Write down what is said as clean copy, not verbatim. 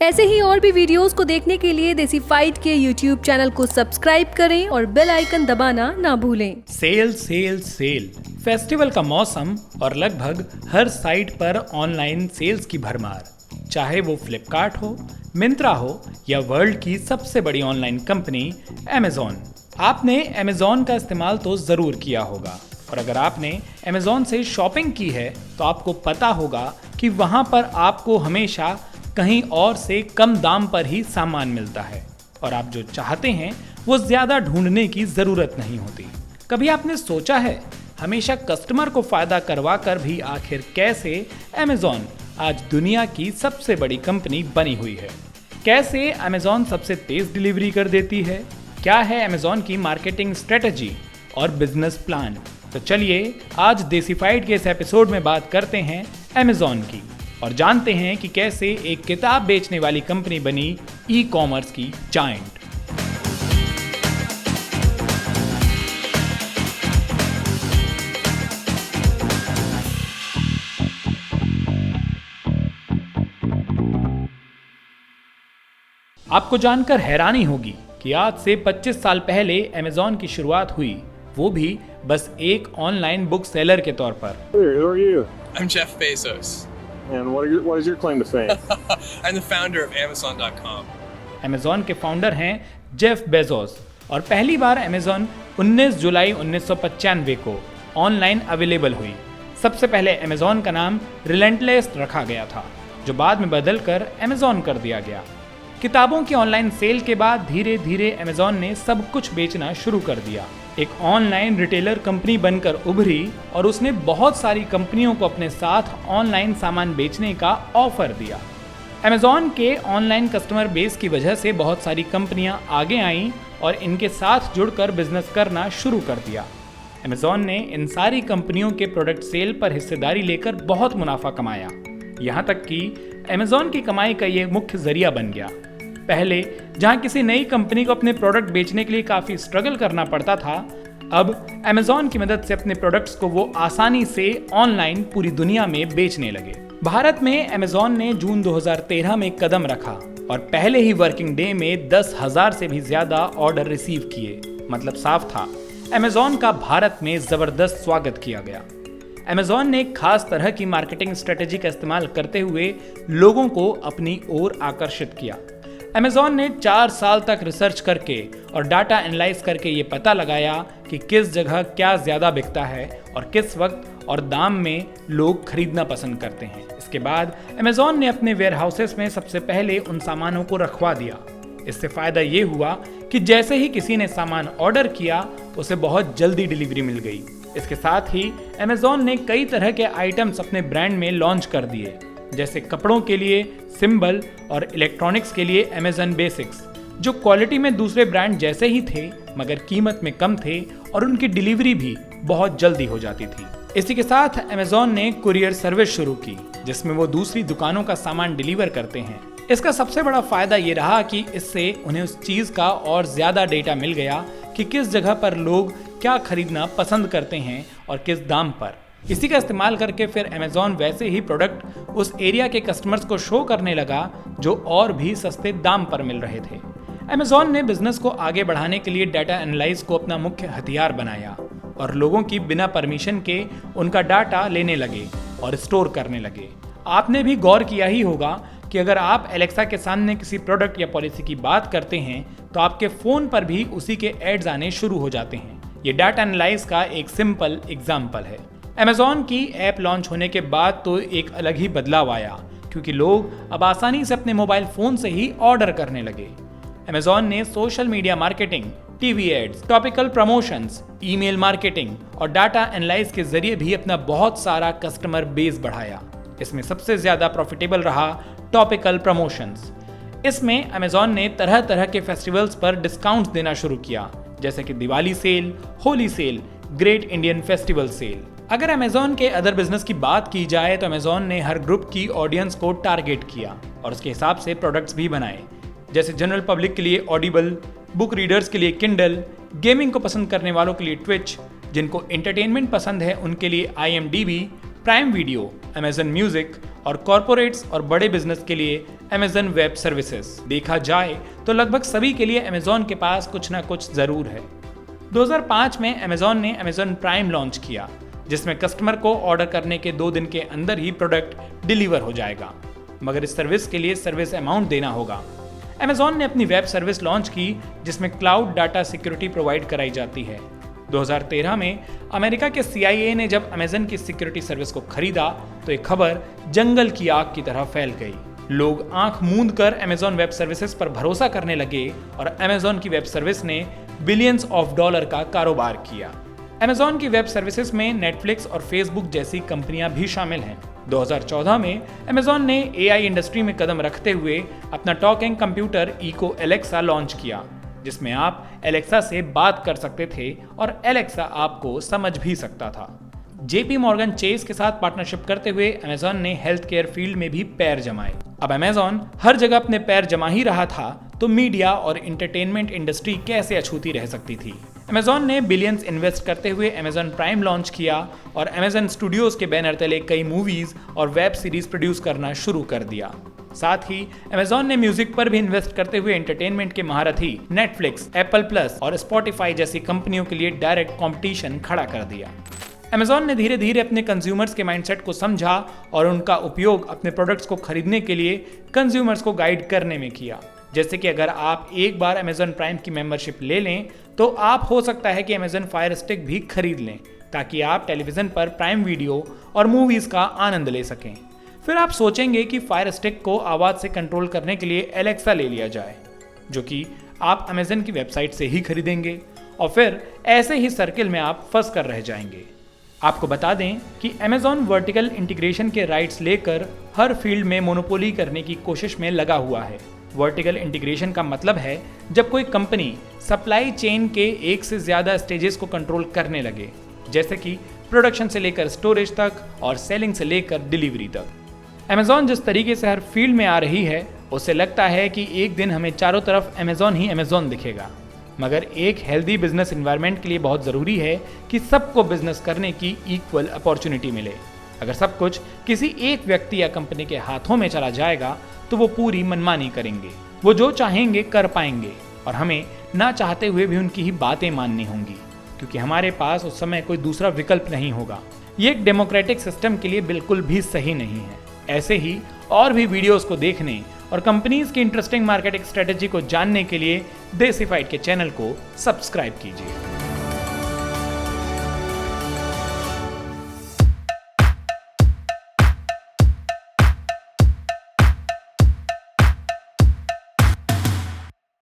ऐसे ही और भी वीडियोस को देखने के लिए देसी फाइट के YouTube चैनल को सब्सक्राइब करें और बेल आइकन दबाना ना भूलें। सेल सेल सेल फेस्टिवल का मौसम और लगभग हर साइट पर ऑनलाइन सेल्स की भरमार, चाहे वो फ्लिपकार्ट हो, मिंत्रा हो या वर्ल्ड की सबसे बड़ी ऑनलाइन कंपनी अमेज़न। आपने अमेज़न का इस्तेमाल तो ज़रूर किया होगा और अगर आपने अमेज़न से शॉपिंग की है तो आपको पता होगा कि वहाँ पर आपको हमेशा कहीं और से कम दाम पर ही सामान मिलता है और आप जो चाहते हैं वो ज़्यादा ढूंढने की ज़रूरत नहीं होती। कभी आपने सोचा है हमेशा कस्टमर को फ़ायदा करवा कर भी आखिर कैसे अमेज़न आज दुनिया की सबसे बड़ी कंपनी बनी हुई है? कैसे अमेज़न सबसे तेज़ डिलीवरी कर देती है? क्या है अमेज़न की मार्केटिंग स्ट्रेटजी और बिजनेस प्लान? तो चलिए आज देसीफाइड के इस एपिसोड में बात करते हैं अमेज़न की और जानते हैं कि कैसे एक किताब बेचने वाली कंपनी बनी ई कॉमर्स की जायंट। आपको जानकर हैरानी होगी कि आज से 25 साल पहले अमेज़न की शुरुआत हुई, वो भी बस एक ऑनलाइन बुक सेलर के तौर पर। Who are you? I'm Jeff Bezos. And what is your claim to fame? I'm the founder of Amazon.com. Amazon के फाउंडर हैं जेफ बेजोस और पहली बार अमेज़न 19 जुलाई 1995 को ऑनलाइन अवेलेबल हुई। सबसे पहले अमेज़न का नाम रिलेंटलेस रखा गया था, जो बाद में बदलकर अमेज़न कर दिया गया। किताबों की ऑनलाइन सेल के बाद धीरे धीरे अमेज़न ने सब कुछ बेचना शुरू कर दिया। एक ऑनलाइन रिटेलर कंपनी बनकर उभरी और उसने बहुत सारी कंपनियों को अपने साथ ऑनलाइन सामान बेचने का ऑफर दिया। अमेज़न के ऑनलाइन कस्टमर बेस की वजह से बहुत सारी कंपनियां आगे आईं और इनके साथ जुड़कर बिजनेस करना शुरू कर दिया। अमेज़न ने इन सारी कंपनियों के प्रोडक्ट सेल पर हिस्सेदारी लेकर बहुत मुनाफा कमाया, यहाँ तक कि अमेज़न की कमाई का ये मुख्य जरिया बन गया। पहले जहां किसी नई कंपनी को अपने प्रोडक्ट बेचने के लिए काफी स्ट्रगल करना पड़ता था, अब अमेज़न की मदद से अपने प्रोडक्ट्स को वो आसानी से ऑनलाइन पूरी दुनिया में बेचने लगे। भारत में अमेज़न ने जून 2013 में कदम रखा और पहले ही वर्किंग डे में 10,000 से भी ज्यादा ऑर्डर रिसीव किए। मतलब साफ था, अमेज़न का भारत में जबरदस्त स्वागत किया गया। अमेज़न ने एक खास तरह की मार्केटिंग स्ट्रेटेजी का इस्तेमाल करते हुए लोगों को अपनी ओर आकर्षित किया। अमेज़न ने 4 साल तक रिसर्च करके और डाटा एनालाइज करके ये पता लगाया कि किस जगह क्या ज़्यादा बिकता है और किस वक्त और दाम में लोग खरीदना पसंद करते हैं। इसके बाद अमेज़न ने अपने वेयरहाउसेस में सबसे पहले उन सामानों को रखवा दिया। इससे फ़ायदा ये हुआ कि जैसे ही किसी ने सामान ऑर्डर किया उसे बहुत जल्दी डिलीवरी मिल गई। इसके साथ ही अमेज़न ने कई तरह के आइटम्स अपने ब्रांड में लॉन्च कर दिए, जैसे कपड़ों के लिए सिंबल और इलेक्ट्रॉनिक्स के लिए अमेज़न बेसिक्स, जो क्वालिटी में दूसरे ब्रांड जैसे ही थे मगर कीमत में कम थे और उनकी डिलीवरी भी बहुत जल्दी हो जाती थी। इसी के साथ अमेज़न ने कुरियर सर्विस शुरू की, जिसमें वो दूसरी दुकानों का सामान डिलीवर करते हैं। इसका सबसे बड़ा फायदा ये रहा कि इससे उन्हें उस चीज़ का और ज़्यादा डेटा मिल गया कि किस जगह पर लोग क्या खरीदना पसंद करते हैं और किस दाम पर। इसी का इस्तेमाल करके फिर अमेज़न वैसे ही प्रोडक्ट उस एरिया के कस्टमर्स को शो करने लगा जो और भी सस्ते दाम पर मिल रहे थे। अमेज़न ने बिजनेस को आगे बढ़ाने के लिए डाटा एनालाइज को अपना मुख्य हथियार बनाया और लोगों की बिना परमिशन के उनका डाटा लेने लगे और स्टोर करने लगे। आपने भी गौर किया ही होगा कि अगर आप एलेक्सा के सामने किसी प्रोडक्ट या पॉलिसी की बात करते हैं तो आपके फ़ोन पर भी उसी के एड्स आने शुरू हो जाते हैं। ये डाटा एनालाइज का एक सिंपल एग्जाम्पल है। अमेज़न की ऐप लॉन्च होने के बाद तो एक अलग ही बदलाव आया, क्योंकि लोग अब आसानी से अपने मोबाइल फ़ोन से ही ऑर्डर करने लगे। अमेज़न ने social media marketing, TV ads, topical promotions, email marketing और डाटा एनालाइज के जरिए भी अपना बहुत सारा कस्टमर बेस बढ़ाया। इसमें सबसे ज़्यादा प्रॉफिटेबल रहा टॉपिकल प्रमोशंस। इसमें अमेज़न ने तरह तरह के फेस्टिवल्स पर डिस्काउंट्स देना शुरू किया, जैसे कि Diwali sale, Holi sale, great Indian festival sale. अगर अमेज़न के अदर बिजनेस की बात की जाए तो अमेज़न ने हर ग्रुप की ऑडियंस को टारगेट किया और उसके हिसाब से प्रोडक्ट्स भी बनाए, जैसे जनरल पब्लिक के लिए ऑडिबल, बुक रीडर्स के लिए किंडल, गेमिंग को पसंद करने वालों के लिए ट्विच, जिनको एंटरटेनमेंट पसंद है उनके लिए IMDb, prime video, Amazon music और कॉरपोरेट्स और बड़े बिजनेस के लिए अमेजन वेब सर्विसेज। देखा जाए तो लगभग सभी के लिए अमेजन के पास कुछ ना कुछ जरूर है। 2005 में अमेजन ने अमेजन प्राइम लॉन्च किया, जिसमें कस्टमर को ऑर्डर करने के 2 दिन के अंदर ही प्रोडक्ट डिलीवर हो जाएगा, मगर इस सर्विस के लिए सर्विस अमाउंट देना होगा। अमेजन ने अपनी वेब सर्विस लॉन्च की, जिसमें क्लाउड डाटा सिक्योरिटी प्रोवाइड कराई जाती है। 2013 में अमेरिका के CIA ने जब अमेजन की सिक्योरिटी सर्विस को खरीदा तो एक खबर जंगल की आग की तरह फैल गई। लोग आंख मूंद कर अमेजन वेब सर्विसेज पर भरोसा करने लगे और अमेजन की वेब सर्विस ने बिलियंस ऑफ डॉलर का कारोबार किया। अमेजन की वेब सर्विसेज में नेटफ्लिक्स और फेसबुक जैसी कंपनियां भी शामिल हैं। 2014 में अमेजन ने AI इंडस्ट्री में कदम रखते हुए अपना talking computer Echo Alexa launch किया, जिसमें आप एलेक्सा से बात कर सकते थे और एलेक्सा आपको समझ भी सकता था। JP मॉर्गन चेस के साथ पार्टनरशिप करते हुए अमेजन ने हेल्थ केयर फील्ड में भी पैर जमाए। अब अमेजन हर जगह अपने पैर जमा ही रहा था, तो मीडिया और एंटरटेनमेंट इंडस्ट्री कैसे अछूती रह सकती थी। अमेजन ने बिलियंस इन्वेस्ट करते हुए अमेजन प्राइम लॉन्च किया और अमेजन स्टूडियोज के बैनर तले कई मूवीज और वेब सीरीज प्रोड्यूस करना शुरू कर दिया। साथ ही अमेजन ने म्यूजिक पर भी इन्वेस्ट करते हुए एंटरटेनमेंट के महारथी नेटफ्लिक्स, एप्पल प्लस और स्पॉटिफाई जैसी कंपनियों के लिए डायरेक्ट कंपटीशन खड़ा कर दिया। अमेजन ने धीरे धीरे अपने कंज्यूमर्स के माइंडसेट को समझा और उनका उपयोग अपने प्रोडक्ट्स को खरीदने के लिए कंज्यूमर्स को गाइड करने में किया। जैसे कि अगर आप एक बार अमेजन प्राइम की मेंबरशिप ले लें तो आप हो सकता है कि अमेजन फायर स्टिक भी खरीद लें, ताकि आप टेलीविजन पर प्राइम वीडियो और मूवीज का आनंद ले सकें। फिर आप सोचेंगे कि फायर स्टिक को आवाज से कंट्रोल करने के लिए एलेक्सा ले लिया जाए, जो कि आप अमेजन की वेबसाइट से ही खरीदेंगे, और फिर ऐसे ही सर्किल में आप फंस कर रह जाएंगे। आपको बता दें कि अमेजन वर्टिकल इंटीग्रेशन के राइट्स लेकर हर फील्ड में मोनोपोली करने की कोशिश में लगा हुआ है। वर्टिकल इंटीग्रेशन का मतलब है जब कोई कंपनी सप्लाई चेन के एक से ज्यादा स्टेजेस को कंट्रोल करने लगे, जैसे कि प्रोडक्शन से लेकर स्टोरेज तक और सेलिंग से लेकर डिलीवरी तक। अमेजन जिस तरीके से हर फील्ड में आ रही है, उससे लगता है कि एक दिन हमें चारों तरफ अमेजन ही अमेजन दिखेगा। मगर एक हेल्दी बिजनेस एनवायरनमेंट के लिए बहुत ज़रूरी है कि सबको बिजनेस करने की इक्वल अपॉर्चुनिटी मिले। अगर सब कुछ किसी एक व्यक्ति या कंपनी के हाथों में चला जाएगा तो वो पूरी मनमानी करेंगे। वो जो चाहेंगे कर पाएंगे और हमें ना चाहते हुए भी उनकी ही बातें माननी होंगी, क्योंकि हमारे पास उस समय कोई दूसरा विकल्प नहीं होगा। ये एक डेमोक्रेटिक सिस्टम के लिए बिल्कुल भी सही नहीं है। ऐसे ही और भी वीडियोस को देखने और कंपनीज की इंटरेस्टिंग मार्केटिंग स्ट्रेटेजी को जानने के लिए देसीफाइट के चैनल को सब्सक्राइब कीजिए।